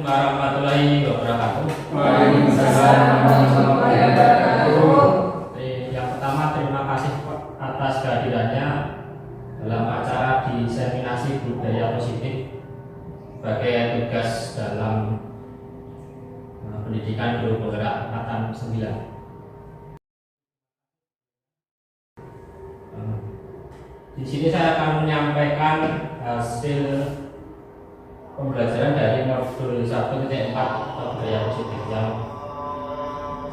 warahmatullahi wabarakatuh. Waalaikumsalam warahmatullahi wabarakatuh. Yang pertama, terima kasih atas kehadirannya dalam acara diseminasi budaya positif sebagai tugas dalam pendidikan guru penggerak angkatan 9. Di sini saya akan menyampaikan hasil pembelajaran dari modul 1.4 budaya positif yang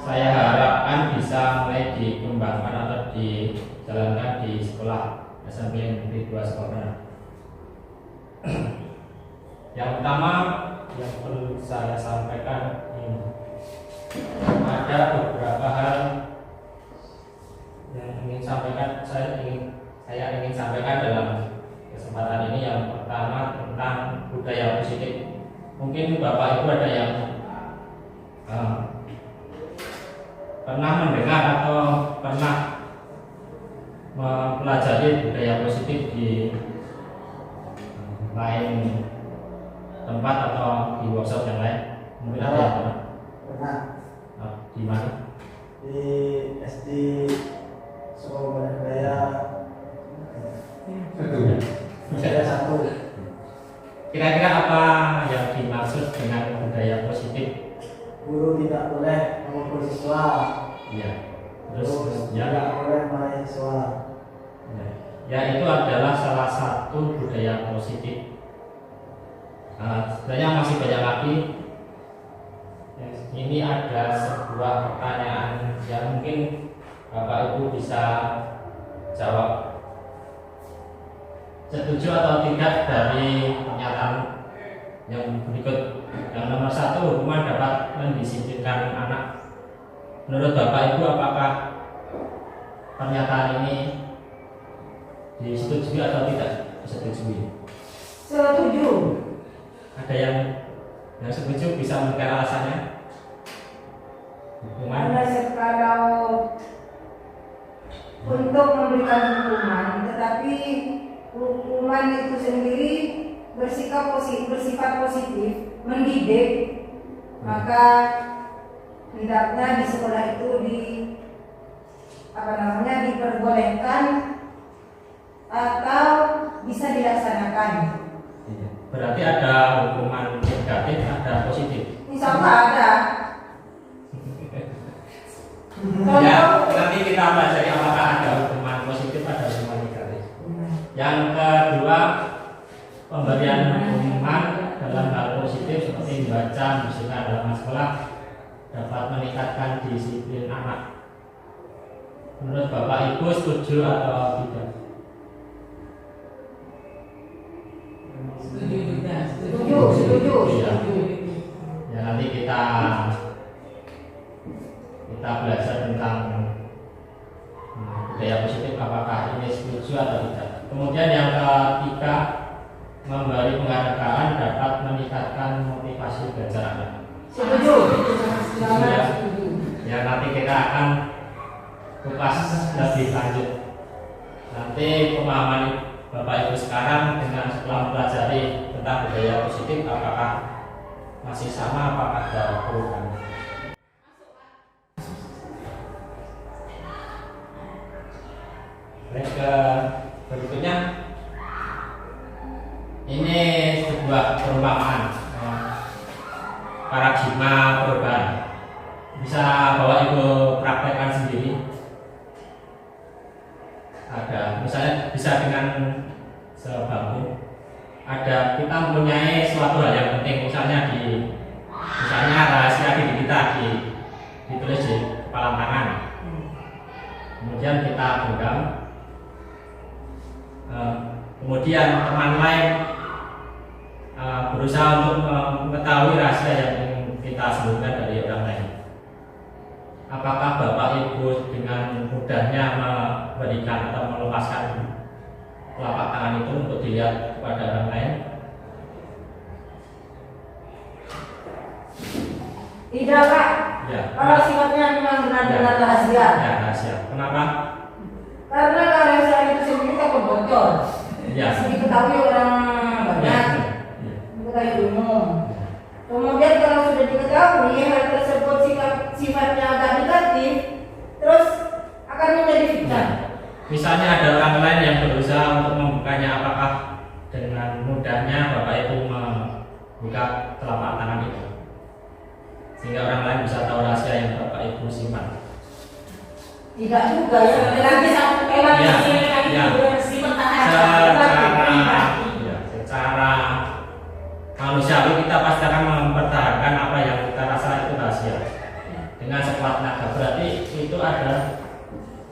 saya harapkan bisa mulai dikembangkan atau dijalankan di sekolah SMP Negeri 2 Sukabumi. Yang pertama yang perlu saya sampaikan ini, ada beberapa hal yang ingin saya ingin sampaikan dalam kesempatan ini. Yang pertama tentang budaya positif. Mungkin Bapak Ibu ada yang pernah mendengar atau pernah mempelajari budaya positif di lain tempat atau di workshop yang lain. Mungkin ada yang pernah. Di mana? Di SD Sukabumi Raya satu. Kira-kira apa yang dimaksud dengan budaya positif? Guru tidak boleh memukul siswa. Iya. Terus ya, tidak boleh marahi siswa. Ya, itu adalah salah satu budaya positif. Sebenarnya masih banyak lagi. Ini ada sebuah pertanyaan yang mungkin Bapak Ibu bisa jawab setuju atau tidak dari pernyataan yang berikut. Yang nomor 1, hukuman dapat mendisiplinkan anak. Menurut Bapak Ibu, apakah pernyataan ini disetujui atau tidak disetujui? Setuju. Ada yang setuju, bisa memberikan alasannya? Hukuman? Kalau untuk memberikan hukuman, tetapi hukuman itu sendiri bersifat positif, mendidik, maka hendaknya di sekolah itu diperbolehkan atau bisa dilaksanakan. Berarti ada hukuman negatif, ada positif. Insya Allah ada. Ya, nanti kita pelajari apakah ada hukuman positif, ada hukuman negatif. Yang kedua, pemberian hukuman dalam hal positif seperti membaca, membersihkan halaman sekolah dapat meningkatkan disiplin anak. Menurut Bapak Ibu, setuju atau tidak? Setuju. Ya. Ya, nanti kita belajar tentang budaya positif, apakah ini setuju atau tidak. Kemudian yang ketiga, memberi penghargaan dapat meningkatkan motivasi belajar anak. Setuju. Ya. Ya, nanti kita akan kupas lebih lanjut. Nanti pemahaman Bapak Ibu sekarang dengan setelah mempelajari tentang budaya positif, apakah masih sama, apakah ada perubahan? Ke berikutnya, ini sebuah perumpamaan paradigma perubahan. Bisa Bapak Ibu praktekkan sendiri. Ada, misalnya bisa dengan sebangku. Ada, kita mempunyai suatu hal yang penting, misalnya rahasia diri kita ditulis di kepala tangan. Kemudian kita pegang. Kemudian teman lain berusaha untuk mengetahui rahasia yang kita sembunyikan dari orang lain. Apakah Bapak Ibu dengan mudahnya memberikan atau melepaskan telapak tangan itu untuk dilihat kepada orang lain? Tidak, Pak. Ya. Kalau sifatnya memang benar-benar rahasia. Ya, rahasia. Kenapa? Karena rahasia itu sendiri takut bocor. Ya. Masih diketahui orang banyak. Ya. Diketahui umum. Kemudian kalau sudah diketahui hal tersebut sifatnya agak negatif, terus akan menjadi fitnah. Misalnya ada orang lain yang berusaha untuk membukanya, apakah dengan mudahnya Bapak Ibu membuka telapak tangan itu sehingga orang lain bisa tahu rahasia yang Bapak Ibu simpan? Tidak juga ya. Lagi satu secara manusiawi kita pasti akan mempertahankan apa yang kita rasa itu rahasia dengan sekuat naga. Berarti itu ada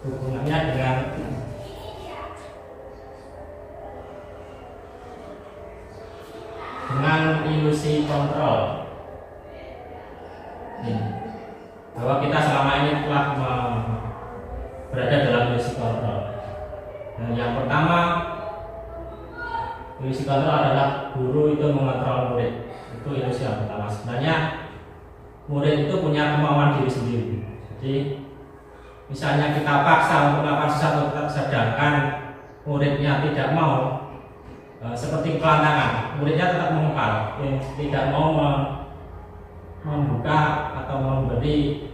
hubungannya dengan ilusi kontrol. Bahwa kita selama ini telah berada dalam ilusi kontrol. Dan yang pertama, ilusi kontrol adalah guru itu mengontrol murid. Itu ilusi yang pertama. Sebenarnya murid itu punya kemauan diri sendiri. Jadi misalnya kita paksa untuk melakukan sesuatu, sedangkan muridnya tidak mau, seperti pelantangan, muridnya tetap mengepal, tidak mau membuka atau memberi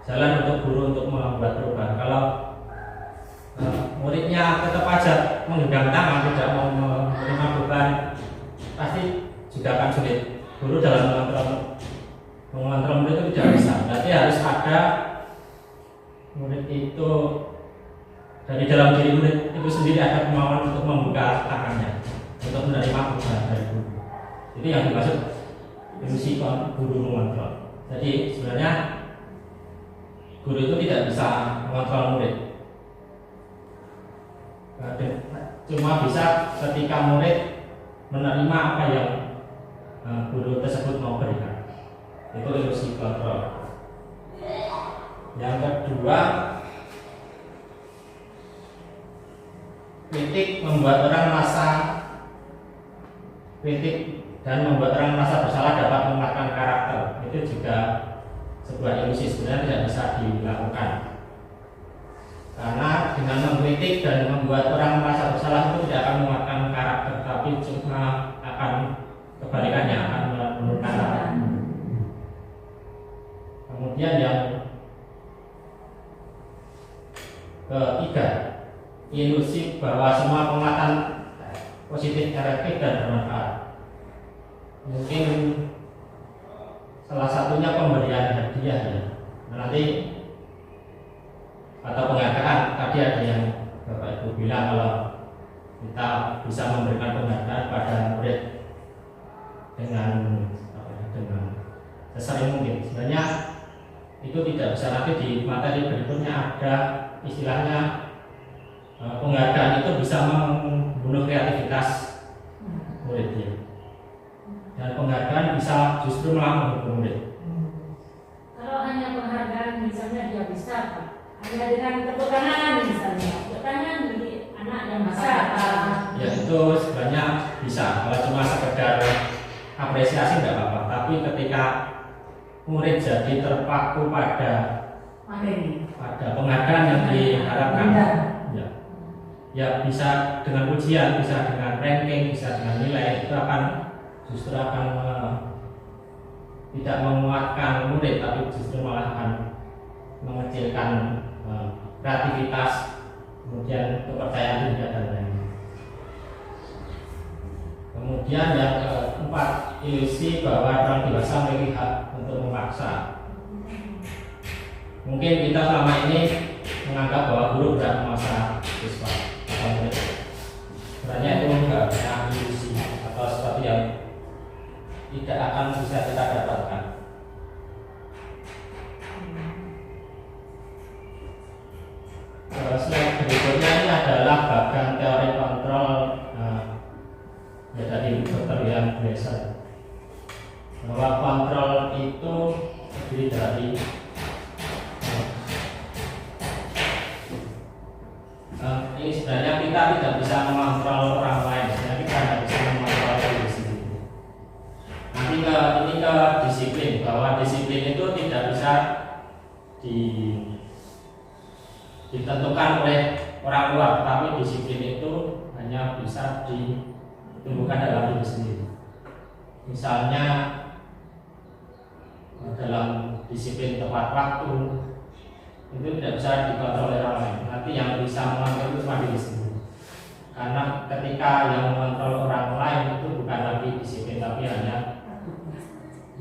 jalan untuk guru untuk membuat perubahan. Kalau muridnya tetap aja menggenggam tangan, tidak mau menerima beban, pasti juga akan sulit. Guru dalam mengontrol murid itu tidak bisa. Berarti harus ada murid itu, dari dalam diri murid itu sendiri ada kemauan untuk membuka tangannya, untuk menerima perubahan dari guru. Itu yang dimaksud ilusi guru mengontrol. Jadi sebenarnya guru itu tidak bisa mengontrol murid. Cuma bisa ketika murid menerima apa yang guru tersebut mau berikan. Itu ilusi kontrol. Yang kedua, kritik membuat orang merasa bersalah dapat mematahkan karakter. Itu juga sebuah ilusi, sebenarnya tidak bisa dilakukan. Karena dengan mengkritik dan membuat orang merasa bersalah itu tidak akan menguatkan karakter, tapi cuma akan kebalikannya, akan menurunkan karakter. Kemudian yang ketiga, ilusi bahwa semua penguatan positif, efektif dan bermanfaat. Mungkin salah satunya pemberian hadiah ya. Nanti atau penghargaan, tadi ada yang Bapak Ibu bilang kalau kita bisa memberikan penghargaan pada murid dengan sesering mungkin. Sebenarnya itu tidak bisa, nanti di materi berikutnya ada istilahnya penghargaan itu bisa membunuh kreativitas muridnya, dan penghargaan bisa justru malah menghukum murid. Kalau hanya penghargaan misalnya dia bisa, hanya dengan tepuk tangan misalnya, tepuk tangan bagi anak yang bisa. Ya itu sebenarnya bisa, kalau cuma sekedar apresiasi tidak apa-apa. Tapi ketika murid jadi terpaku pada penghargaan yang diharapkan, ya bisa dengan ujian, bisa dengan ranking, bisa dengan nilai, itu justru akan tidak menguatkan murid, tapi justru malah akan mengecilkan kreativitas, kemudian kepercayaan diri dan lain-lain. Kemudian yang keempat, ilusi bahwa orang dewasa memiliki hak untuk memaksa. Mungkin kita selama ini menganggap bahwa guru berhak memaksa siswa atau murid. Sebenarnya itu enggak, ilusi atau sesuatu yang tidak akan bisa kita dapatkan. Slide berikutnya ini adalah bagian teori kontrol ya tadi Dr. Ian Glaser, bahwa kontrol itu terdiri dari ini sebenarnya kita tidak bisa mengontrol orang lain, sebenarnya kita tidak bisa mengontrol diri sendiri. Nanti ini ke disiplin, bahwa disiplin itu tidak bisa ditentukan oleh orang luar, tapi disiplin itu hanya bisa ditumbuhkan dalam diri sendiri. Misalnya dalam disiplin tepat waktu itu tidak bisa dikontrol oleh orang lain. Nanti yang bisa mengontrol itu cuma diri sendiri. Karena ketika yang mengontrol orang lain itu bukan lagi disiplin, tapi hanya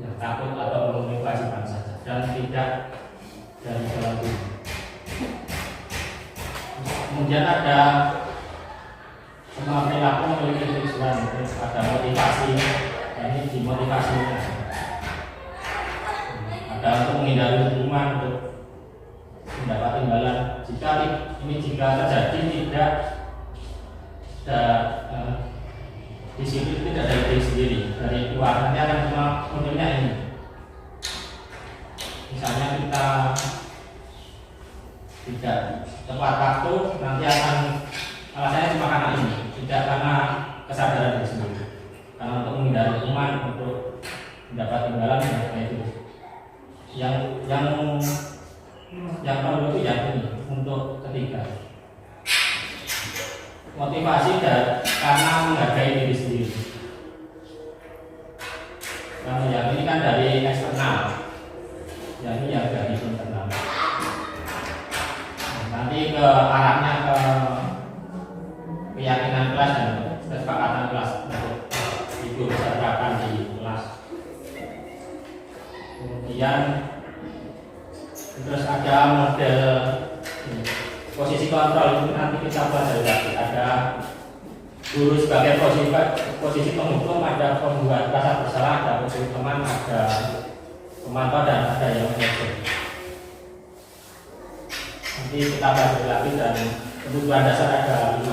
yang takut atau memenuhi kewajiban saja dan tidak dari dalam diri. Kemudian ada semua perilaku memiliki tujuan, ada motivasi. Ini dimotivasinya. Ada untuk menghindari hukuman, untuk mendapat imbalan. Jika terjadi tidak disiplin, tidak dari diri sendiri, dari luar, nanti akan cuma munculnya ini. Misalnya kita tidak tepat waktu, nanti akan alasannya cuma karena ini, tidak karena kesadaran diri sendiri, karena untuk menghindari hukuman, untuk mendapat imbalan, nah itu. Yang perlu itu yang ini untuk ketiga, motivasi karena menghargai diri sendiri. Karena yang ini kan dari eksternal, yang ini yang dari internal. Nanti ke arahnya ke keyakinan kelas dan kesepakatan kelas untuk ikut sertakan di kelas. Kemudian terus ada model posisi kontrol, itu nanti kita pelajari lagi. Ada guru sebagai posisi penghukum, ada pembuat rasa bersalah, ada posisi teman, ada pemantau, dan ada yang mengatur. Nanti kita pelajari lagi. Dan kebutuhan dasar ada 5.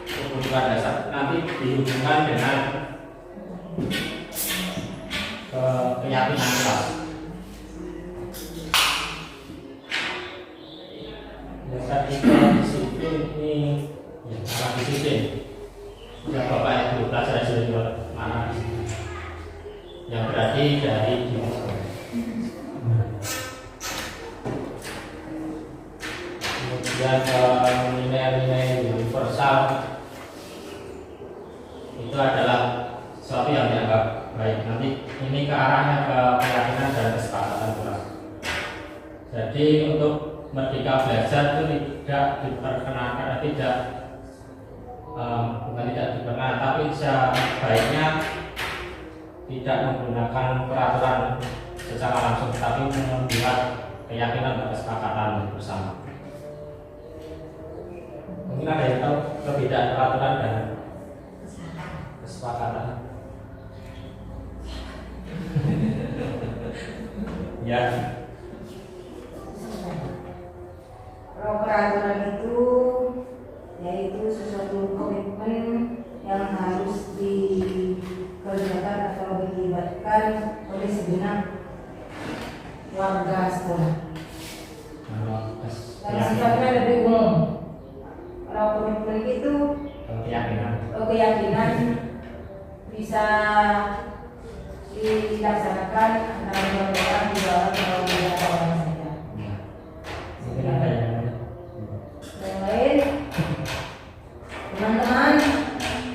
Kebutuhan dasar nanti dihubungkan dengan keyakinan kelas. Dasar kita disiplin ini sangat disiplin. Ya Bapak Ibu pelajaran sudah mana di sini. Yang berarti dari diri sendiri. Kemudian nilai-nilai universal itu adalah sesuatu yang dianggap baik. Nanti ini ke arahnya ke keyakinan dan kesepakatan kelas. Jadi untuk merdeka belajar itu tidak diperkenankan, bukan tidak diperkenankan, tapi sebaiknya tidak menggunakan peraturan secara langsung, tapi membuat keyakinan dan kesepakatan bersama. Mungkin ada yang tahu perbedaan peraturan dan kesepakatan? Ya. Kalau peraturan itu yaitu sesuatu komitmen yang harus dikerjakan atau dilibatkan oleh segenap warga sekolah. Yang sifatnya lebih umum. Kalau komitmen itu keyakinan bisa dilaksanakan antara dua orang, dua atau beberapa orang saja. Mungkin ada Yang lain, teman-teman.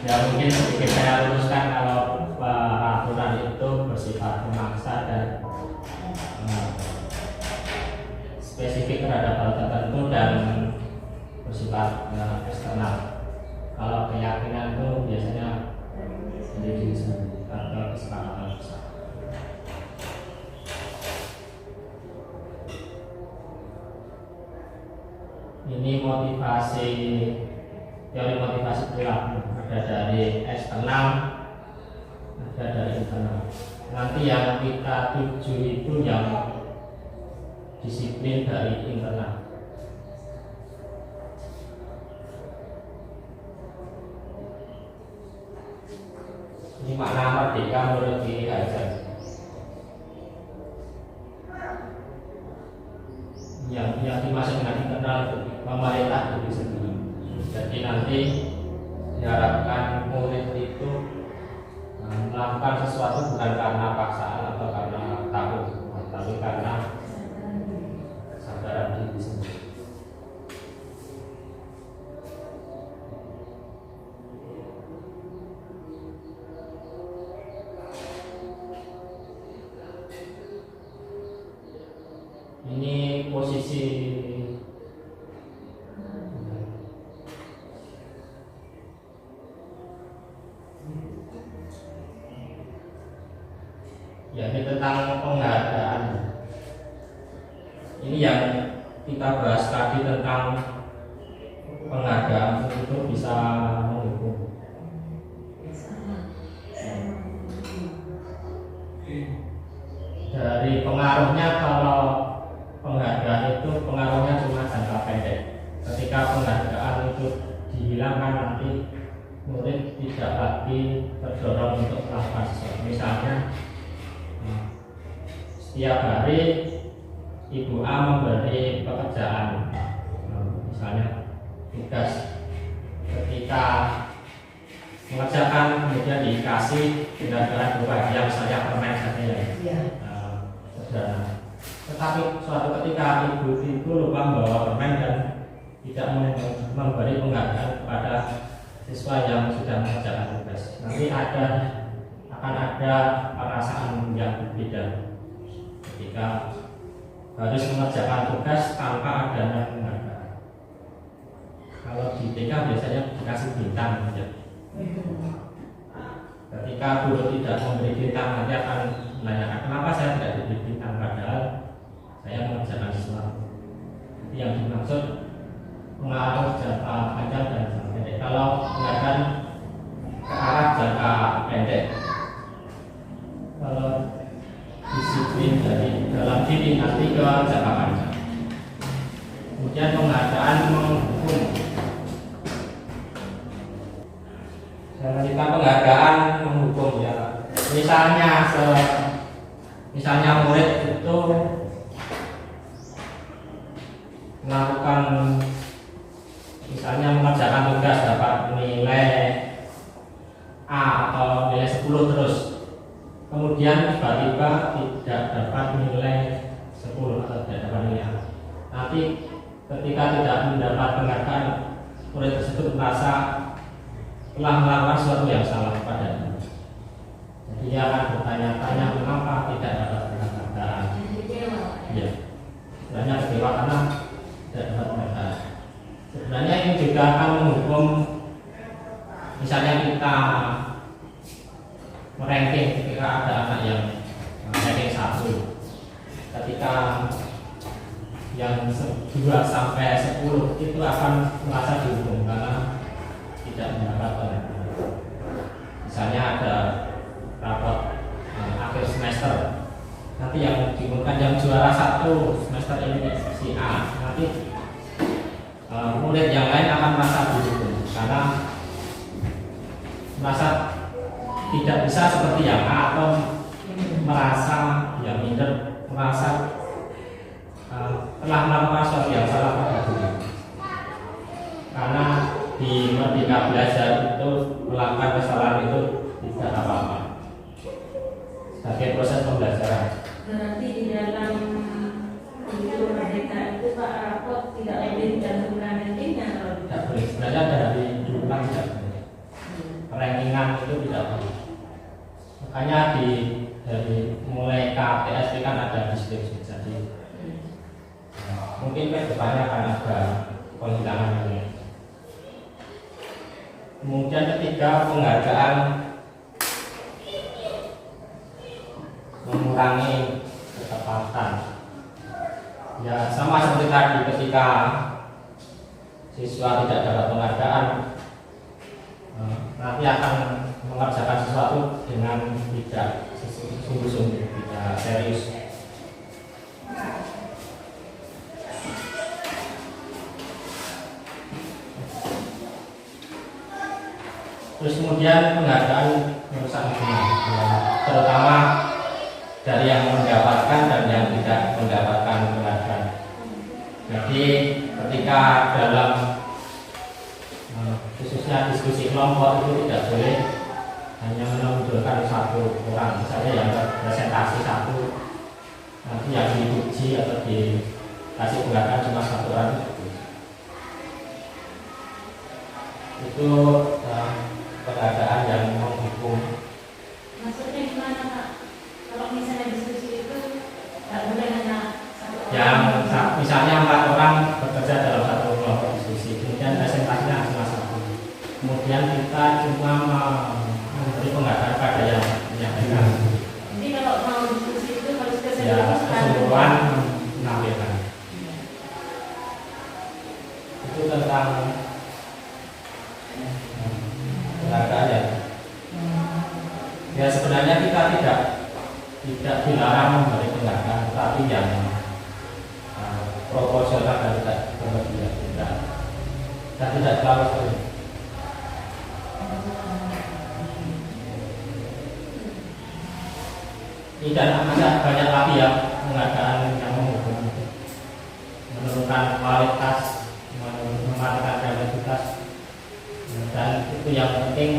ya mungkin sedikit saya luruskan kalau peraturan itu bersifat memaksa dan spesifik terhadap hal tertentu dan bersifat eksternal. Kalau keyakinan itu biasanya dari diri sendiri atau kesepakatan bersama. Ini motivasi, teori motivasi perilaku ada dari eksternal, ada dari internal. Nanti yang kita tuju itu yang disiplin dari internal. Ini makna merdeka menurut diri Hajar. Yang dimaksud dengan internal itu pemerintah diri sendiri. Jadi nanti diharapkan murid itu melakukan sesuatu bukan karena paksaan atau karena takut, tapi karena kesadaran diri sendiri. yakni tentang penghargaan. Ini yang kita bahas tadi tentang penghargaan itu bisa menghukum. Dari pengaruhnya, kalau penghargaan itu pengaruhnya cuma jangka pendek. Ketika penghargaan itu dihilangkan, nanti murid tidak lagi terdorong untuk melakukan sesuatu. Misalnya setiap hari Ibu A memberi pekerjaan, misalnya tugas, ketika mengerjakan kemudian dikasih dengan berupa hadiah, misalnya permen saja ya. Iya. Sederhana. Tetapi suatu ketika ibu itu lupa membawa permen dan tidak memberi penghargaan kepada siswa yang sudah mengerjakan tugas, nanti akan ada perasaan yang berbeda ketika harus mengerjakan tugas tanpa adanya penghargaan. Kalau di TK biasanya dikasih bintang saja. Ketika guru tidak memberi bintang, nanti akan menanyakan kenapa saya tidak diberi bintang padahal saya mengerjakan sesuatu. Yang dimaksud pengaruh jangka panjang dan jangka pendek. Kalau penghargaan ke arah jangka pendek, kalau disiplin dari dalam diri nanti ke jangka panjang. Kemudian penghargaan menghukum. Ketika penghargaan menghukum ya, misalnya murid itu melakukan, misalnya mengerjakan tugas dapat nilai A atau nilai 10 terus, kemudian tiba-tiba tidak dapat nilai 10 atau tidak dapat nilai A. Nanti ketika tidak mendapat penghargaan, murid tersebut merasa telah melakukan sesuatu yang salah padanya. Jadi dia akan bertanya-tanya mengapa tidak dapat penghargaan. Ya, sebenarnya kecewa karena tidak dapat penghargaan. Sebenarnya ini juga akan menghukum, misalnya kita meranking ketika ada anak yang ranking 1, ketika yang 2 sampai 10 itu akan merasa dihukum karena tidak mendapat penghargaan. Misalnya ada rapat akhir semester, nanti yang diumumkan yang juara 1 semester ini si A, nanti murid yang lain akan merasa dihukum karena merasa tidak bisa seperti yang A, atau merasa yang minder, merasa telah melakukan sesuatu yang salah pada diri. Karena di Merdeka Belajar itu melakukan kesalahan itu tidak apa-apa sebagai proses pembelajaran. Berarti di dalam itu Merdeka itu Pak rapot tidak boleh dicantumkan rankingnya kalau Tidak boleh, sebenarnya dari dulu kan tidak boleh. Rankingan itu tidak boleh. Makanya dari mulai KTSP kan ada deskripsi. Jadi mungkin ke depannya akan ada penghilangan ini. Kemudian ketiga, penghargaan mengurangi ketepatan. Ya sama seperti tadi, ketika siswa tidak dapat penghargaan, nanti akan mengerjakan sesuatu dengan tidak sungguh-sungguh, tidak serius. Terus kemudian penghargaan merusak hubungan, terutama dari yang mendapatkan dan yang tidak mendapatkan penghargaan. Jadi ketika dalam khususnya diskusi kelompok itu tidak boleh hanya menonjolkan satu orang, misalnya yang presentasi satu, nanti yang dipuji atau dikasih penghargaan cuma satu orang. Itu penghargaan yang menghukum. Maksudnya gimana Pak? Kalau misalnya diskusi itu tidak boleh hanya satu orang. Yang misalnya 4 orang bekerja dalam satu kelompok diskusi, kemudian presentasinya cuma satu, kemudian kita cuma memberi penghargaan pada yang menyampaikan. Jadi kalau mau Ya sebenarnya kita tidak dilarang memberi penghargaan, tetapi yang proporsional dan tidak berlebihan, dan tidak terlalu sering. Tidak ada banyak lagi ya penghargaan yang menurunkan kualitas, mematikan kreativitas, dan itu yang penting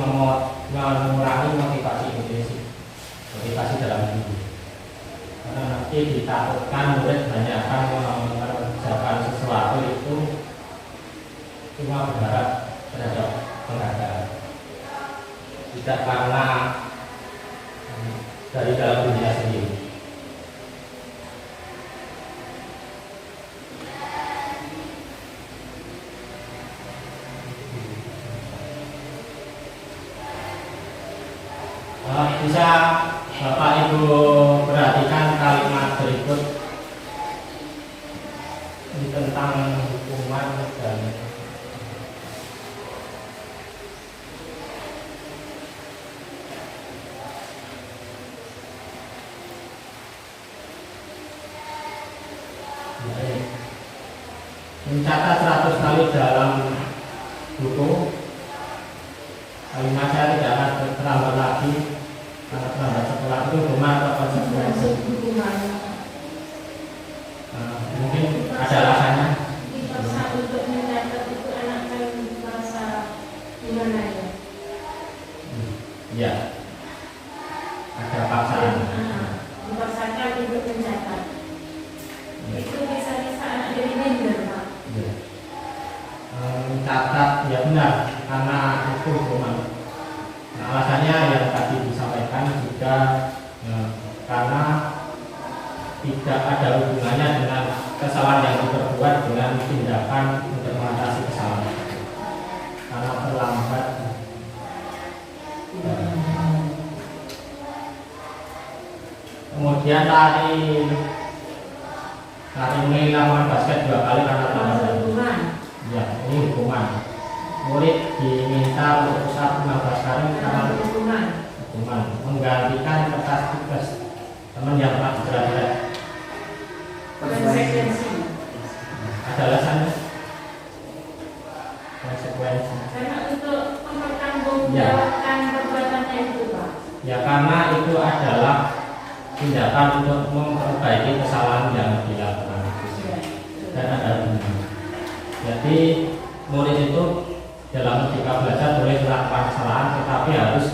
mengurangi motivasi dalam diri. Karena nanti ditakutkan murid hanya akan mengerjakan sesuatu itu cuma berharap terhadap penghargaan, tidak karena dari dalam dirinya sendiri. Bisa Bapak Ibu perhatikan kalimat berikut ini tentang hukuman dan mencatat 100 kali dalam buku. Kalimat saya tidak akan terlambat lagi, karena terlambat setelah itu hukuman atau konsekuensi. Mungkin ada alasannya. Dipaksa untuk mencatat itu anak kan merasa gimana ya? Ya, ada paksaan. Dipaksakan untuk mencatat. Itu bisa-bisa anak jadi minder, Pak. Ya. Mencatat ya benar, karena itu hukuman. Nah, alasannya yang tadi disampaikan juga karena tidak ada hubungannya dengan kesalahan yang diperbuat dengan tindakan untuk mengatasi kesalahan, karena terlambat. Kemudian lari lapangan basket 2 kali karena terlambat. Ya, ini hukuman. Murid diminta untuk usap 15 kali karena hukuman. Menggantikan kertas tugas teman yang telah dijerat-jerat. Konsekuensi. Ada alasannya? Konsekuensi. Karena untuk mempertanggungjawabkan perbuatannya itu, Pak. Ya, karena itu adalah tindakan untuk memperbaiki kesalahan yang dilakukan. Dan ada hubungan. Jadi murid itu dalam ketika belajar boleh melakukan kesalahan, tetapi harus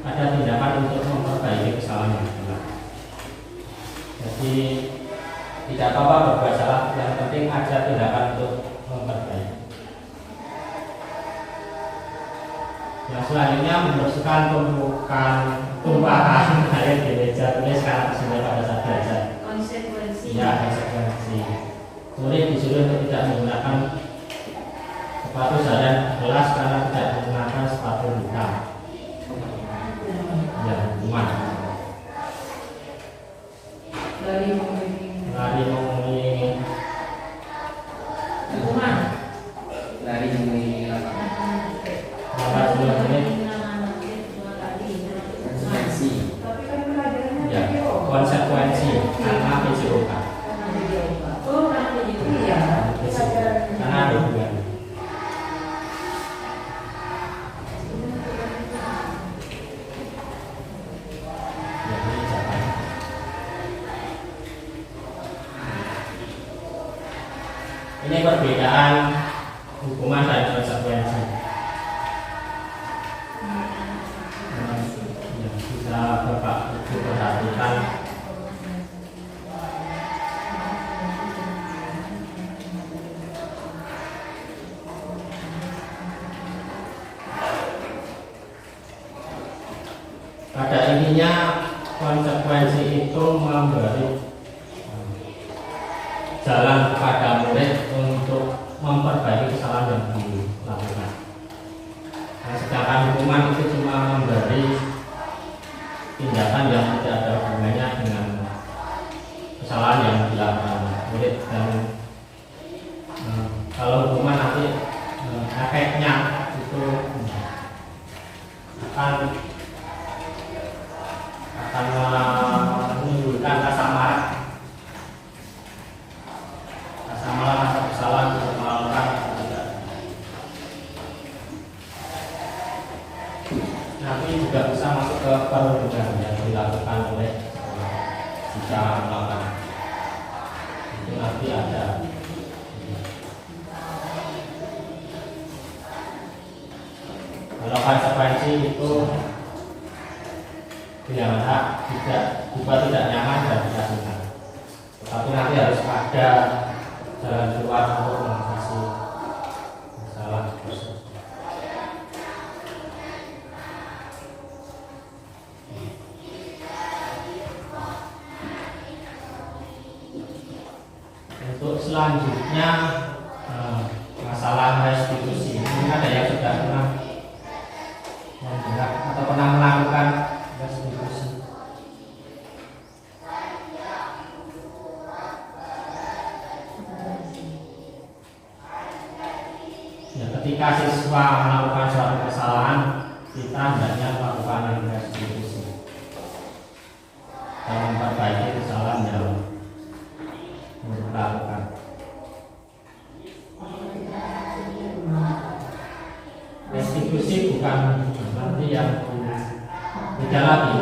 ada tindakan untuk memperbaiki kesalahan yang dilakukan. Jadi tidak apa-apa berbuat salah, yang penting ada tindakan untuk memperbaiki. Yang selanjutnya membersihkan tumpahan air di meja tulis karena kesalahan pada saat belajar. Konsekuensi. Ya, konsekuensi. Murid disuruh untuk tidak menggunakan sepatu dan gelas karena tidak menggunakan sepatu hitam. Ya, hukuman. Lari mengelilingi Hukuman. Lari mengelilingi lapangan. lambat 10 menit. Konsekuensi. Tapi kan pelajarannya Ya, video. konsekuensi karena PJOK. Oh, nanti itu. Iya. Karena ada hubungan. Ya, ini jawabannya. Ini perbedaan hukuman dan konsekuensi. Ya, bisa Bapak Ibu perhatikan. Pada intinya konsekuensi itu memberi jalan kepada murid untuk memperbaiki kesalahan yang dilakukan. Nah, sedangkan hukuman itu cuma memberi tindakan yang tidak ada hubungannya dengan kesalahan yang dilakukan murid, dan kalau hukuman nanti efeknya itu akan perlindungan yang dilakukan oleh jika melakukan itu nanti ada kalau konsekuensi itu pilihan hak tidak nyaman dan tidak senang, tapi nanti harus ada jalan keluar untuk mengatasi masalah tersebut. Untuk selanjutnya masalah restitusi ini ada yang sudah pernah mendengar atau pernah melakukan restitusi. Ya, ketika siswa melakukan suatu kesalahan, kita hendaknya melakukan restitusi dan memperbaiki kesalahan yang dilakukan. Restitusi bukan nanti yang tidak lagi.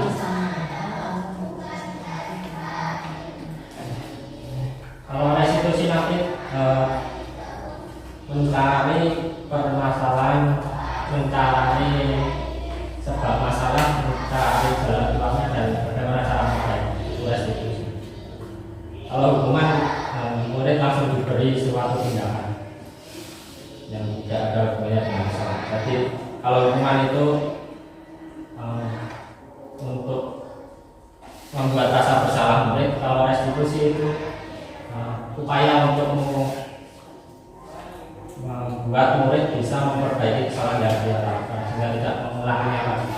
Kalau restitusi nanti mencari permasalahan, mencari sebab masalah, mencari jalan keluarnya dan bagaimana cara memperbaiki, itu restitusi. Kalau hukuman murid langsung diberi suatu tindakan yang tidak ada hubungannya dengan masalah. Jadi kalau hukuman itu untuk membuat rasa bersalah murid, kalau restitusi itu upaya untuk membuat murid bisa memperbaiki kesalahan yang dia lakukan sehingga tidak mengulanginya lagi.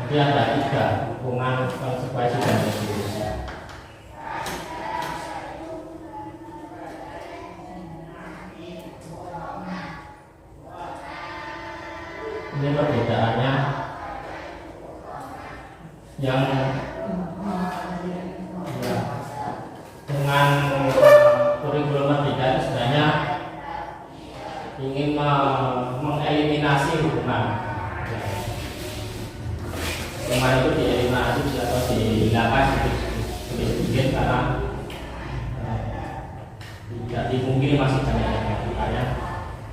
Jadi ada 3 hukuman, konsekuensi dan restitusi. Ini perbedaannya yang ya, dengan kurikulum merdeka itu sebenarnya ingin mengeliminasi hukuman. Hukuman itu dieliminasi atau dihilangkan sedikit karena tidak dimungkini masih banyak yang melakukannya.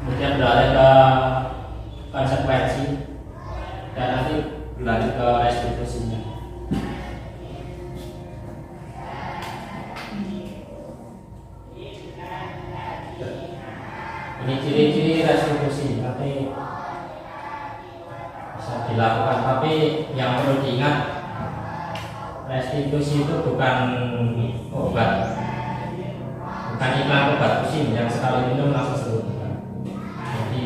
Kemudian beralih ke konsekuensi dan nanti berlanjut ke restitusinya. Ini ciri-ciri restitusi nanti bisa dilakukan, tapi yang perlu diingat restitusi itu bukan obat, bukan iklan obat pusing yang sekali minum langsung sembuh. Jadi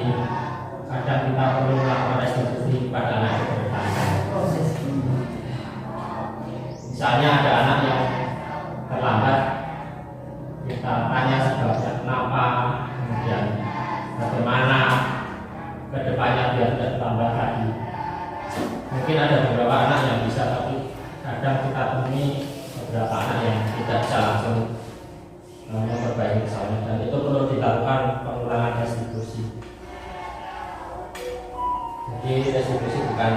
kadang kita perlu melakukan restitusi pada anak itu bertahap. Misalnya ada anak yang terlambat, kita tanya sebabnya kenapa, kemudian bagaimana kedepannya biar tidak terlambat lagi. Mungkin ada beberapa anak yang bisa, tapi kadang kita temui beberapa anak yang tidak bisa langsung memperbaiki kesalahan, dan itu perlu dilakukan pengulangan restitusi. Jadi restitusi bukan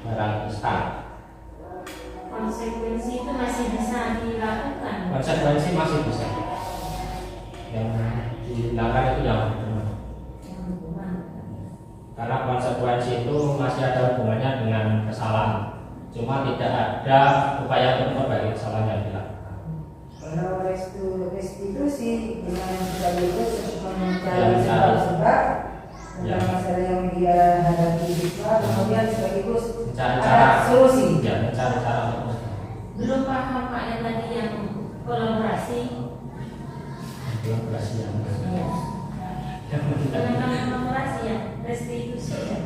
barang instan. Konsekuensi itu masih bisa dilakukan. Konsekuensi masih bisa. Yang dihilangkan itu yang hukuman. Karena konsekuensi itu masih ada hubungannya dengan kesalahan. Cuma tidak ada upaya untuk memperbaiki kesalahan yang dilakukan. Kalau restitusi dengan sekaligus untuk mencari sebab-sebab tentang masalah yang dia hadapi siswa, kemudian sekaligus Mencari ada cara solusi. Ya, mencari cara untuk Belum paham Pak yang tadi yang kolaborasi. kolaborasi yang Dengan kolaborasi ya, restitusi ya.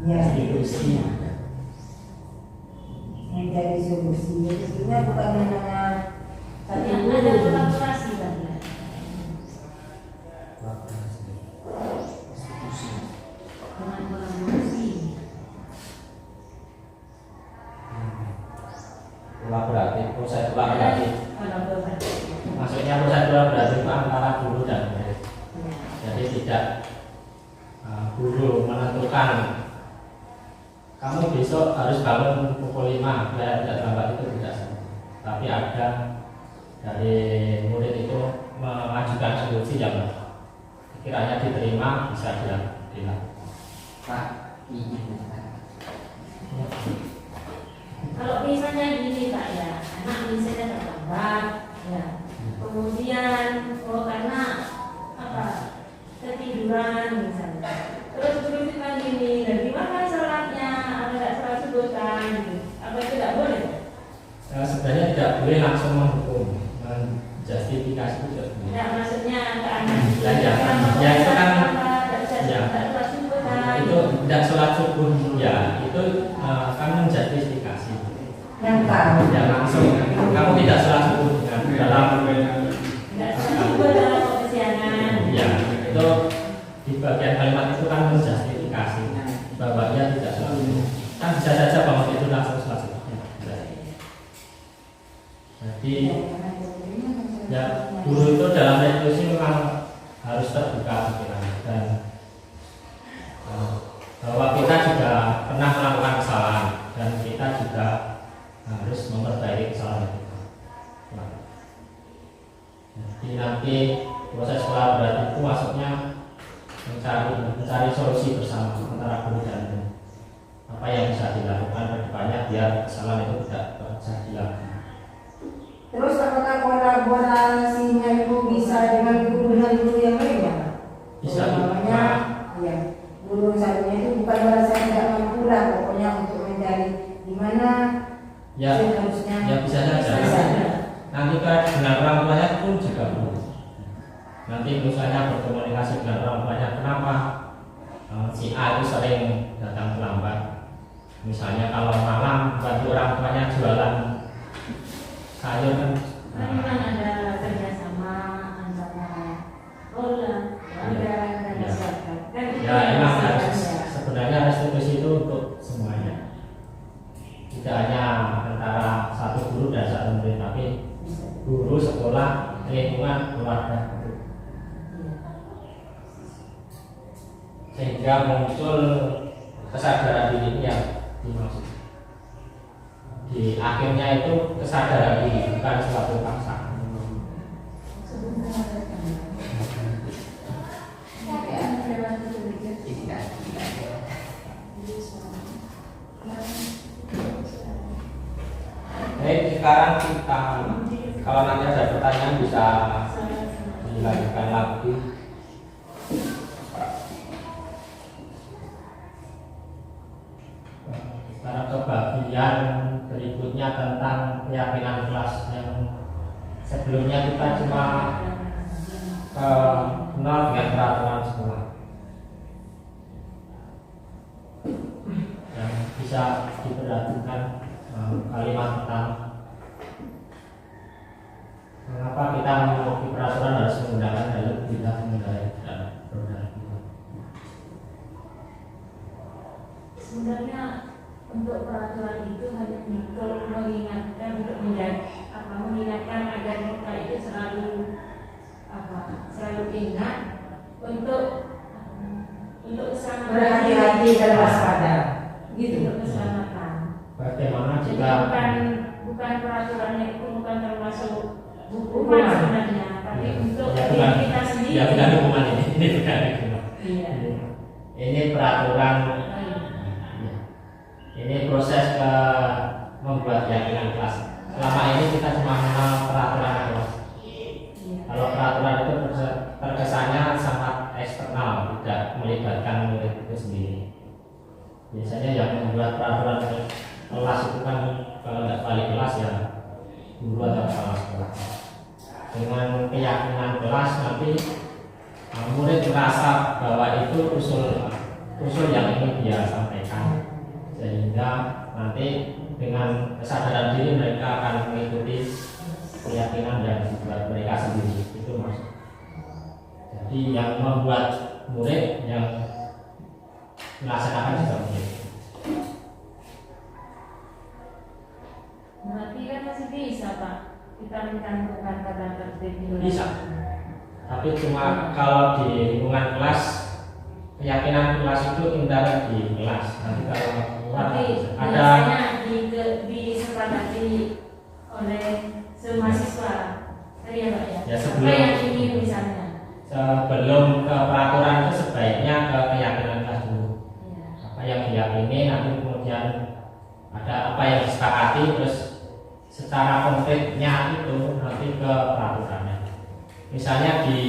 Ya, restitusi. mencari solusi. Jadi sebenarnya bukan hanya satu Yang guru. ada kolaborasi tadi. Dengan kolaborasi. Kolaboratif, proses kolaboratif. Kolaborasi. Maksudnya proses kolaboratif itu antara guru dan murid. tidak guru menentukan kamu besok harus bangun pukul 5 biar tidak terlambat, itu tidak. Tapi ada dari murid itu mengajukan solusi yang kiranya diterima, bisa dilakukan. Pak, izin. Kalau misalnya gini Pak ya, anak misalnya terlambat, ya, kemudian karena apa ketiduran misalnya, terus kan gini, dan gimana sholatnya, apa tidak sholat subuh kan, gitu. Apa itu tidak boleh? Sebenarnya tidak boleh langsung menghukum, menjustifikasi itu tidak boleh. Tidak, maksudnya ke anak Ya, itu kan ya, itu tidak sholat subuh ya, itu kan menjustifikasi. Yang tahu. Ya langsung kamu tidak sholat subuh dengan dalam tidak sholat subuh dalam kesiangan. ya, itu di bagian kalimat itu kan menjustifikasi bahwa dia tidak sholat subuh. Kan bisa saja bangun itu langsung sholat subuh. Bisa. Jadi ya guru itu dalam institusi memang harus terbuka pikirannya, dan bahwa kita juga pernah melakukan kesalahan dan kita juga harus memperbaiki kesalahan itu. Jadi nanti proses kolaborasi itu maksudnya mencari solusi bersama antara guru dan murid. Apa yang bisa dilakukan ke depannya biar kesalahan itu tidak terjadi lagi. Terus apakah kolaborasinya itu bisa dengan guru yang lain ya? Bisa. Namanya, ya, guru satunya itu bukan merasa tidak mampu lah, pokoknya untuk mencari di mana Ya, seharusnya. ya bisa saja. Bisa. Nanti kan dengan orang tuanya pun juga boleh. Nanti misalnya berkomunikasi dengan orang tuanya, kenapa si A itu sering datang terlambat. Misalnya kalau malam bantu orang tuanya jualan sayur kan. Memang ada kerjasama antara sekolah, keluarga, dan Ya. masyarakat. Kan itu Ya yang emang masalah, harus, ya. sebenarnya restitusi itu untuk semuanya. Tidak hanya antara satu guru dan satu murid, tapi guru, sekolah, lingkungan, keluarga. Sehingga muncul kesadaran diri yang dimaksud. Di akhirnya itu kesadaran diri, bukan suatu paksaan. Baik, sekarang kita kalau nanti ada pertanyaan bisa dilanjutkan lagi. Sekarang ke bagian berikutnya tentang keyakinan kelas yang sebelumnya kita cuma kenal dengan peraturan sekolah yang bisa diperhatikan. Kalimat pertama, mengapa kita memiliki peraturan harus menggunakan jalur tidak mengendarai roda? Sebenarnya untuk peraturan itu hanya untuk mengingatkan, untuk mengingatkan agar kita itu selalu ingat untuk keselamatan, Berhati-hati dan waspada. Gitu. untuk keselamatan. Bagaimana Jadi jika bukan peraturannya itu bukan termasuk hukuman sebenarnya, tapi untuk ya, diri bukan, kita sendiri. ya bukan hukuman ini bukan hukuman. Iya. Ini peraturan. Ini proses ke membuat keyakinan kelas. Selama ini kita cuma mengenal peraturan kelas. Kalau peraturan itu terkesannya sangat eksternal, tidak melibatkan murid itu sendiri. Biasanya yang membuat peraturan kelas itu kan kalau tidak balik kelas ya guru atau kepala sekolah. Dengan keyakinan kelas nanti murid merasa bahwa itu usul yang ingin dia sampaikan, sehingga nanti dengan kesadaran diri mereka akan mengikuti keyakinan yang dibuat mereka sendiri. Itu maksud. Jadi yang membuat murid yang melaksanakan juga murid. Berarti kan masih bisa Pak kita mencantumkan kata tertib di Bisa. Tapi cuma kalau di lingkungan kelas, keyakinan kelas itu intern di kelas. Nanti kalau keluar Tapi ada biasanya disepakati oleh semua mahasiswa. Tadi ya Pak ya. Ya, sebelum- Apa yang ingin misalnya. sebelum ke peraturan itu sebaiknya ke keyakinan kelas dulu. Ya. Apa yang diyakini, nanti kemudian ada apa yang disepakati, terus secara konkretnya itu nanti ke peraturannya. Misalnya di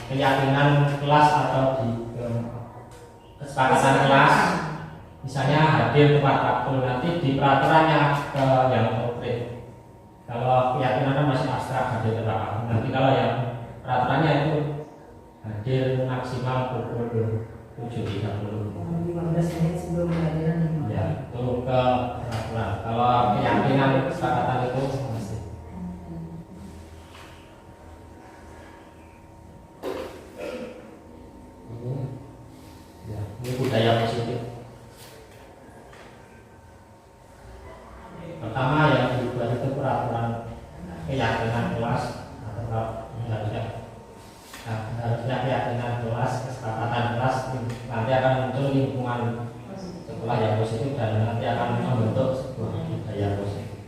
keyakinan kelas atau di kesepakatan kelas, misalnya hadir tepat waktu, nanti di peraturannya ke yang konkret. Kalau keyakinan kan masih abstrak, hadir tepat waktu. Nanti kalau yang peraturannya itu hadir maksimal pukul 7.30. 15 menit sebelum kehadiran Ya, itu ke peraturan. Kalau keyakinan kesepakatan itu masih. Ini budaya positif. Pertama yang dibuat itu peraturan keyakinan kelas atau harusnya keyakinan kelas, kesepakatan kelas, nanti akan muncul lingkungan sekolah yang positif dan nanti akan membentuk sebuah budaya positif.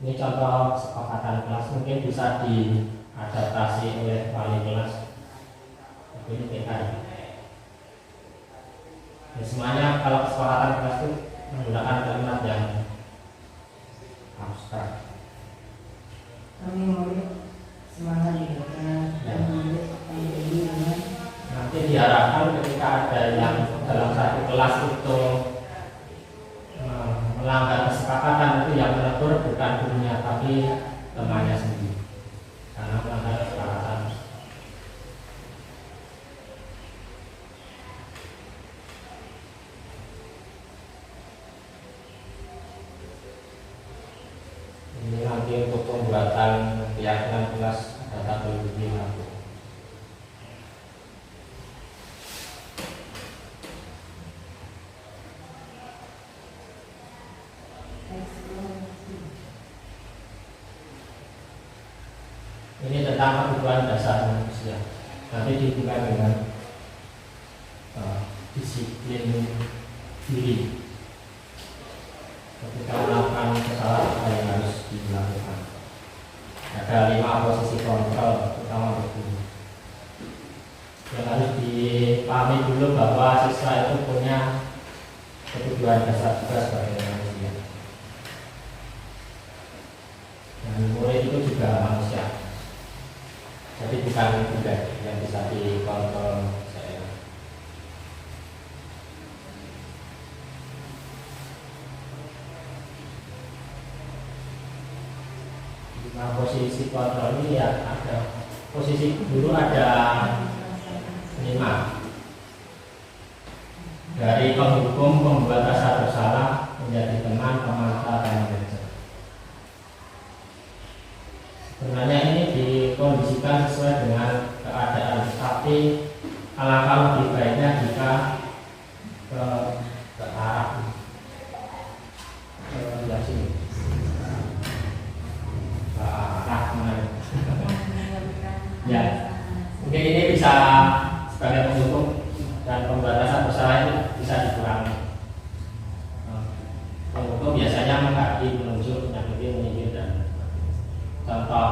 Ini contoh kesepakatan kelas, mungkin bisa diadaptasi oleh wali kelas. Ini kita. Ya, semuanya kalau kesepakatan kelas itu menggunakan kalimat yang abstrak. kami mau semangat juga dan menulis apa yang jadi dengan Nanti diharapkan ketika ada yang dalam satu kelas itu melanggar kesepakatan, itu yang menegur bukan gurunya tapi temannya sendiri karena melanggar kesepakatan. Ini nanti untuk pembuatan keyakinan kelas ada tabel begini nanti. Ini tentang kebutuhan dasar manusia. Nanti dihubungkan dengan disiplin diri. Ketika melakukan kesalahan apa yang harus dilakukan. Ada 5 posisi kontrol utama begini. Yang harus dipahami dulu bahwa siswa itu punya kebutuhan dasar juga sebagai manusia. Dan murid itu juga manusia. Jadi bukan benda yang bisa dikontrol saya. Nah, posisi kontrol ini ya ada. Posisi dulu ada 5. Dari penghukum, pembuat rasa bersalah, menjadi teman, pemantau, dan manajer. Sebenarnya ini dikondisikan sesuai dengan keadaan, tapi alangkah lebih baiknya jika ke arah yang sini, ke arah mana? Ya, mungkin ini bisa sebagai penghukum dan pembatasan bersalah itu bisa dikurangi. Penghukum biasanya mengkaji, menunjuk, menyakiti, menyindir, dan contoh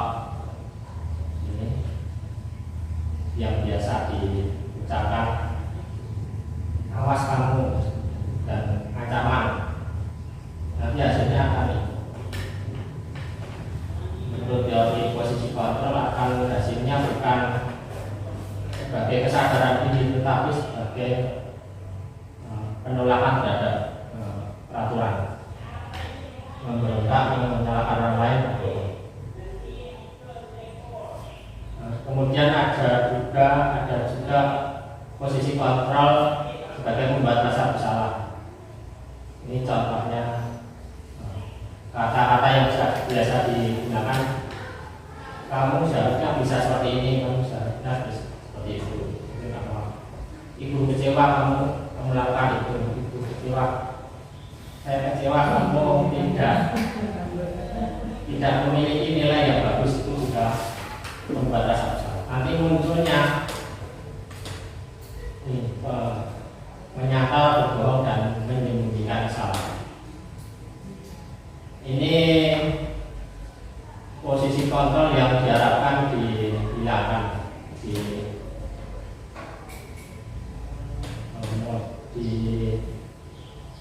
ini yang biasa diucapkan, awas kamu, dan ancaman. Nanti hasilnya akan menurut teori posisi kontrol akan hasilnya bukan sebagai kesadaran diri tetapi sebagai penolakan terhadap peraturan, memberontak, menyalahkan orang lain. Kemudian ada juga posisi kontrol sebagai membuat rasa bersalah. Ini contohnya kata-kata yang biasa digunakan, kamu seharusnya bisa seperti ini, kamu seharusnya bisa seperti itu. Ibu kecewa kamu melakukan itu, ibu kecewa saya kecewa kamu tidak memiliki nilai yang bagus, itu sudah membuat rasa bersalah. Nanti munculnya menyangkal, berbohong, dan menyembunyikan kesalahan. Ini posisi kontrol yang diharapkan dihilangkan di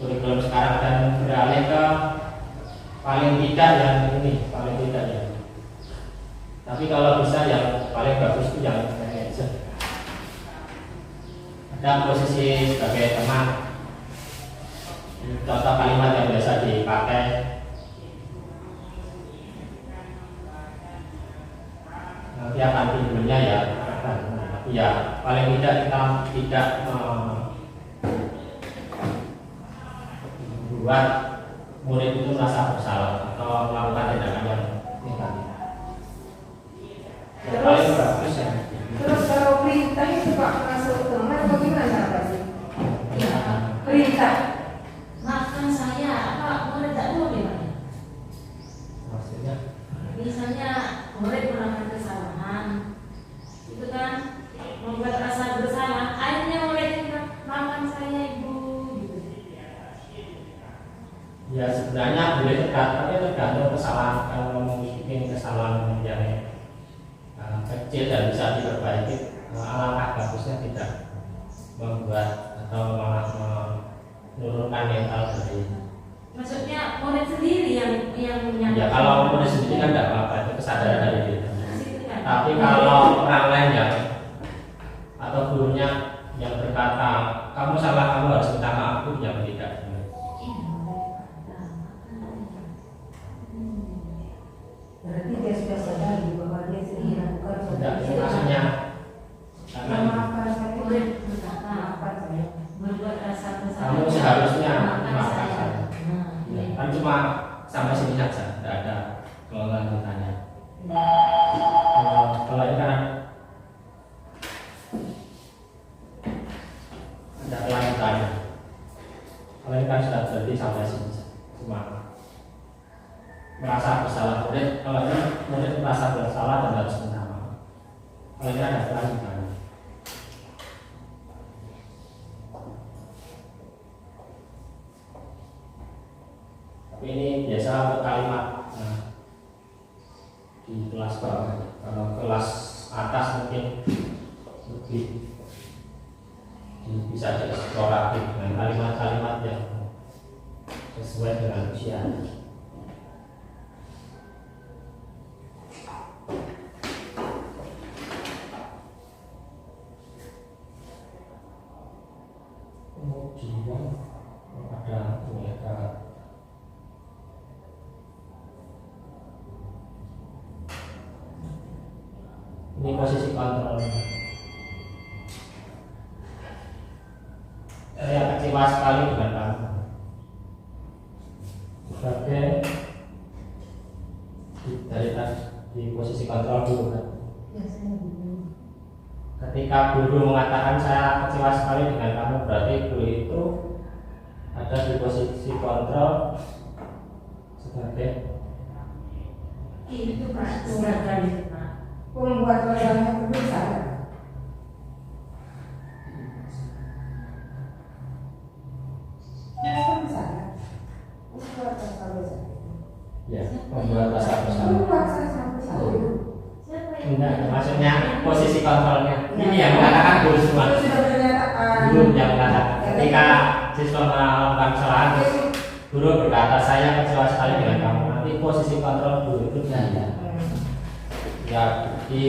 kurikulum sekarang, dan beralih ke paling tidak yang ini, paling tidak ya. Tapi kalau bisa yang paling bagus itu yang manajer. Ada posisi sebagai teman, contoh kalimat yang biasa dipakai, nanti akan timbulnya ya, tapi ya paling tidak kita tidak membuat murid itu merasa bersalah atau melakukan tindakan yang negatif. Yang paling bagus ya. Terus kalau perintah itu Pak masuk teman bagaimana Pak sih? Ya, Perintah. maafkan saya, Pak, murid tak boleh, Pak. Maksudnya Misalnya murid melakukan kesalahan, itu kan membuat rasa bersalah. Akhirnya murid bilang, maafkan saya ibu, gitu. ya sebenarnya boleh tergantung kesalahan. Kalau mungkin kesalahan yang kecil dan bisa diperbaiki, alangkah bagusnya tidak membuat atau malah menurunkan mental dari. Maksudnya murid sendiri yang Ya kalau murid sendiri kan tidak apa-apa, itu kesadaran dari diri. Situ kan. Tapi kalau orang lain yang atau gurunya yang berkata kamu salah, kamu harus minta maaf, itu yang tidak. Berarti dia sudah sadar bahwa dia sendiri lakukan Tidak, itu maksudnya karena maafkan saya. Murid berkata, Maafkan saya. membuat rasa bersalah. kamu seharusnya Maafkan maafkan saya. saya. Nah, Ya, kan cuma sampai sini saja, tidak ada kelanjutannya. Kalau ini kan ada kelanjutannya. Kalau ini kan sudah berhenti sampai sini, cuma merasa bersalah murid. Kalau ini murid merasa bersalah dan harus minta maaf. Kalau ini ada kelanjutannya. Tapi ini biasa untuk kalimat di kelas bawah. Kalau kelas atas mungkin lebih bisa dieksploratif dengan kalimat-kalimat yang sesuai dengan usia. Kemudian ada ini posisi kontrol. Saya kecewa sekali dengan kamu. Sebagai di posisi kontrol dulu kan. Ketika guru mengatakan saya kecewa sekali dengan kamu, berarti guru itu ada di posisi kontrol sebagai itu Pak, suratkan itu Pak. Membuat orangnya bersalah. Bersalah. Membuat rasa bersalah. ya membuat rasa bersalah. Membuat rasa bersalah. Siapa yang Enggak, maksudnya posisi kontrolnya. Ini yang mengatakan guru semua. Itu sudah pernyataan. Guru yang mengatakan ketika siswa melakukan kesalahan, guru berkata saya kecewa sekali dengan kamu. Nanti posisi kontrol guru itu ya di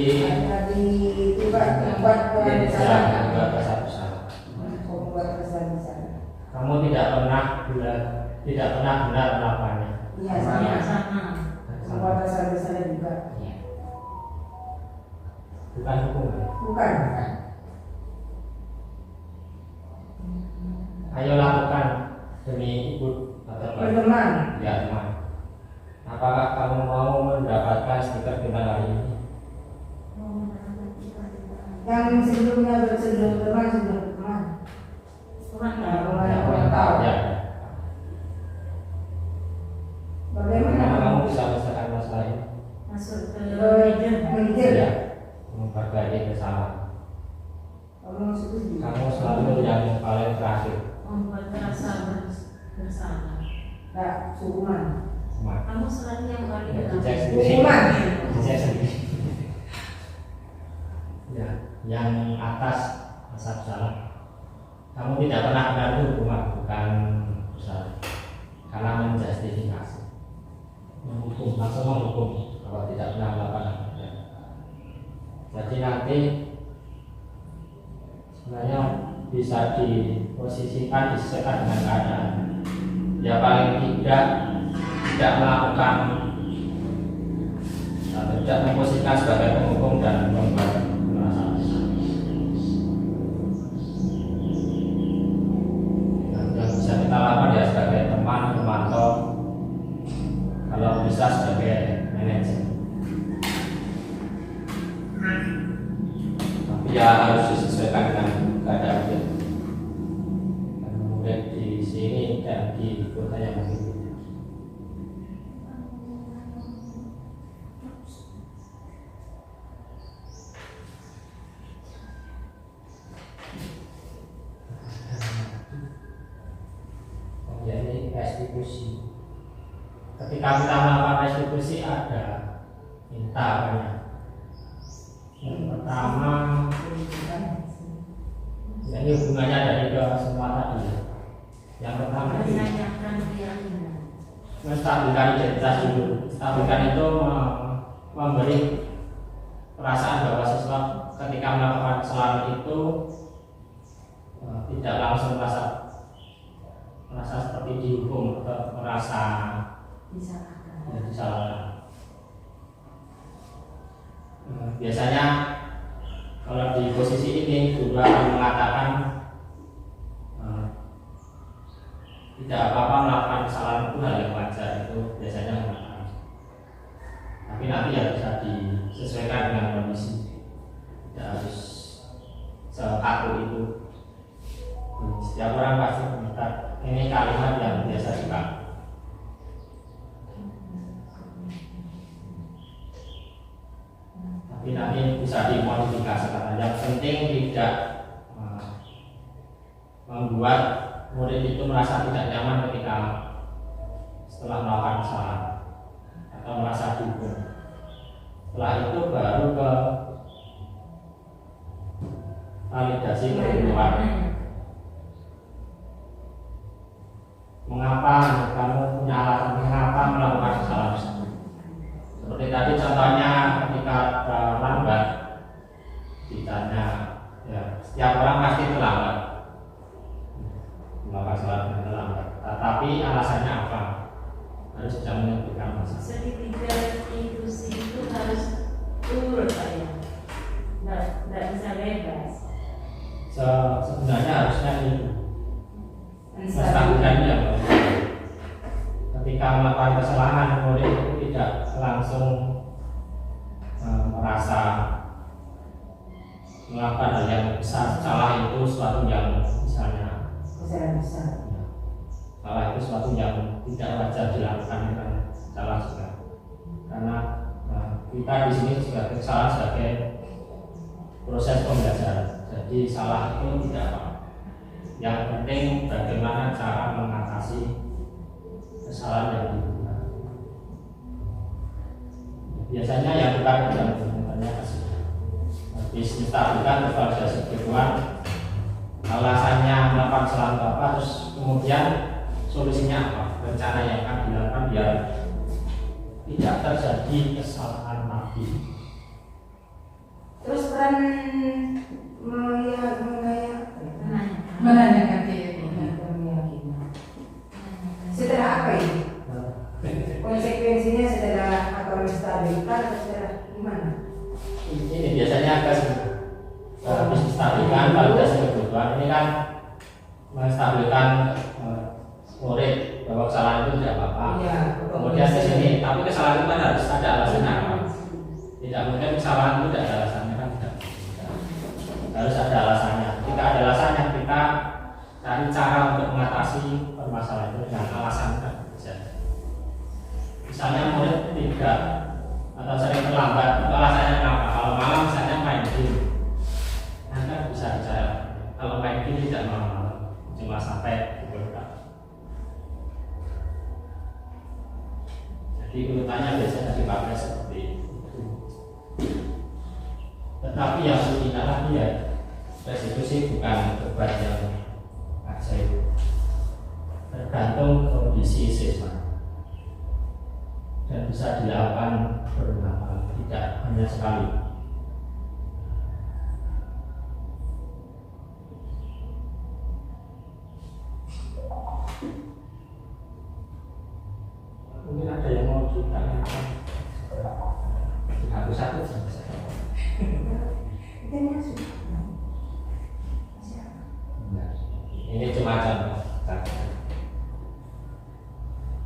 Tadi itu Pak membuat orang bersalah. membuat rasa bersalah. Membuat rasa bersalah. Kamu tidak pernah benar melakukannya. Iya Ya, sama. sama. Membuat rasa bersalah juga. Bukan hukum. Bukan. Ayo lakukan demi ibu atau bapak. Berteman. Ya teman. Apakah kamu mau mendapatkan stiker bintang hari ini? Yang sebelumnya sebelum teman sebelum teman. Kurang Nah, ya. orang tahu. Ya. masuk ke Manajer. Ya, memperbaiki kesalahan. Kamu setuju? Kamu selalu yang paling terakhir. membuat rasa bersalah. Enggak, hukuman. Semangat. Kamu selalu yang paling Ya, benar. dicek sendiri. Hukuman. Dicek sendiri. Ya, yang atas rasa bersalah. Kamu tidak pernah benar itu hukuman, bukan bersalah. Karena menjustifikasi, menghukum, langsung menghukum kalau tidak pernah melakukan apa-apa. Jadi nanti sebenarnya bisa diposisikan, disesuaikan dengan keadaan. Ya paling tidak melakukan atau tidak memposisikan sebagai penghukum dan membuat merasa bersalah. Yang bisa kita lakukan ya sebagai teman, pemantau, kalau bisa sebagai manajer. Tapi ya harus disesuaikan dengan keadaan dia. Karena murid di sini dan di kota yang berbeda. Ya ini restitusi. Ketika kita melakukan restitusi ada minta banyak. Yang pertama, ya ini hubungannya dari ke semua tadi. Yang pertama itu Menanyakan keyakinan. menstabilkan identitas dulu. Stabilkan itu memberi perasaan bahwa sesuatu ketika melakukan kesalahan itu tidak langsung merasa seperti dihukum atau merasa Disalahkan. disalahkan. Biasanya kalau di posisi ini guru akan mengatakan tidak apa-apa melakukan kesalahan itu hal yang wajar, itu biasanya mengatakan. Tapi nanti ya bisa disesuaikan dengan kondisi, tidak harus sekaku itu. Setiap orang pasti meminta, ini kalimat yang biasa dipakai. Tapi nanti bisa dimodifikasi kata. Yang penting tidak membuat murid itu merasa tidak nyaman ketika setelah melakukan kesalahan atau merasa dihukum. Setelah itu baru ke validasi keilmuan. Mengapa kamu punya alasan mengapa melakukan kesalahan tersebut? Seperti tadi contohnya ketika terlambat ditanya, ya setiap orang pasti terlambat melakukan kesalahan dengan terlambat. Tetapi alasannya apa? Harus bisa menyebutkan masalah. Segitiga inklusi itu harus turut Pak ya. Nggak bisa bebas. Sebenarnya harusnya itu menstabilkan ya. Ketika melakukan kesalahan, murid itu tidak langsung merasa melakukan hal yang besar. Salah itu suatu yang misalnya Besar. salah itu suatu yang tidak wajar dilakukan, kan salah juga. Karena kita di sini sebagai kesalahan sebagai proses pembelajaran. Jadi salah itu tidak apa. Yang penting bagaimana cara mengatasi kesalahan yang dilakukan. Biasanya yang bukan yang sebenarnya habis menstabilkan validasi keilmuan, alasannya melakukan kesalahan apa, terus kemudian solusinya apa, rencana yang akan dilakukan biar tidak terjadi kesalahan lagi. Terus peran menanyakan keyakinan. Setelah apa ini? Konsekuensinya setelah apa menstabilkan atau setelah gimana? Ini biasanya agak habis menstabilkan validasi kebutuhan, ini kan menstabilkan murid bahwa kesalahan itu tidak apa-apa. Iya. Kemudian ke sini, tapi kesalahan itu kan harus ada alasannya apa? Tidak mungkin kesalahan itu tidak ada alasannya, kan tidak. Harus ada alasannya. Jika ada alasannya, kita cari cara untuk mengatasi permasalahan itu dengan alasan kan bisa. Misalnya murid tidak atau atau sering terlambat, itu alasannya kenapa? Kalau malam misalnya main game, Anda bisa bicara. Kalau main game tidak malam, cuma sampai pukul berapa. Jadi urutannya biasanya dipakai seperti itu. Tetapi yang rutin lagi ya, restitusi bukan obat yang ajaib. Tergantung kondisi siswa dan bisa dilakukan berulang kali, tidak hanya sekali. Mungkin ada yang mau juga dihapus satu saja. Ini cuma contoh.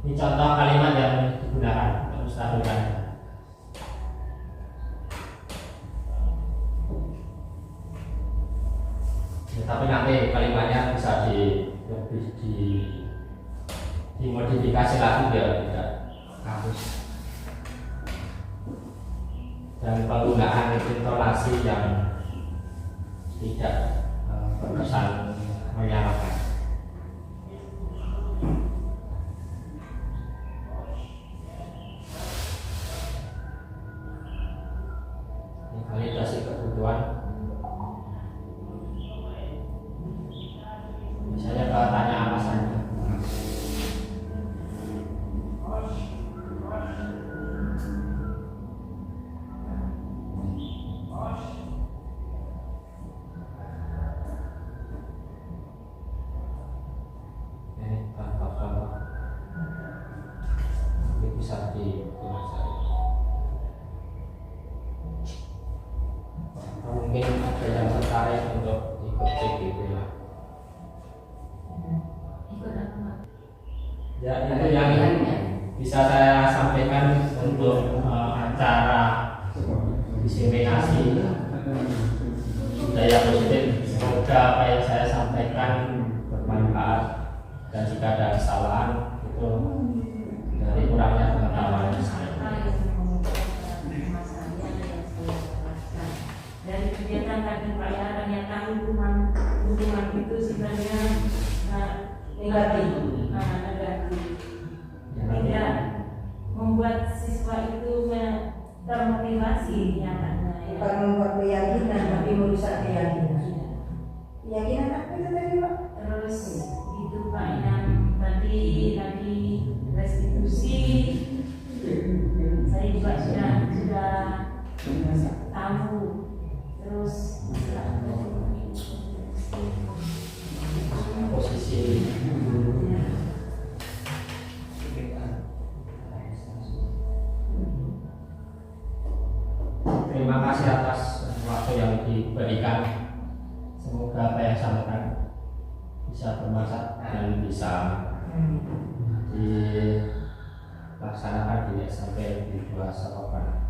Ini contoh kalimat yang digunakan untuk statuskan. Tapi nanti kalimatnya bisa dimodifikasi lagi biar tidak hapus. Dan penggunaan intonasi yang tidak berkesan menyalahkan. Validasi kebutuhan. Misalnya kalau tanya apa saja. Ini contoh-contoh. Ini bisa digunakan. Mungkin ada yang tertarik untuk ikut CGP lah. Ya itu yang bisa saya sampaikan untuk acara diseminasi budaya positif. Semoga apa yang saya sampaikan bermanfaat dan jika ada kesalahan itu dari kurangnya pengetahuan saya. Dari kegiatan tadi Pak ya, ternyata hubungan itu sebenarnya negatif, tidak membuat siswa itu termotivasi nyatanya. Bukan membuat keyakinan, tapi merusak keyakinan. Keyakinan apa itu tadi Pak? Terus itu Pak yang tadi restitusi, saya juga sudah tahu. Terus posisi terima kasih atas waktu yang diberikan. Semoga apa yang saya sampaikan bisa bermanfaat dan bisa dilaksanakan di SMP di 2 Sekolah.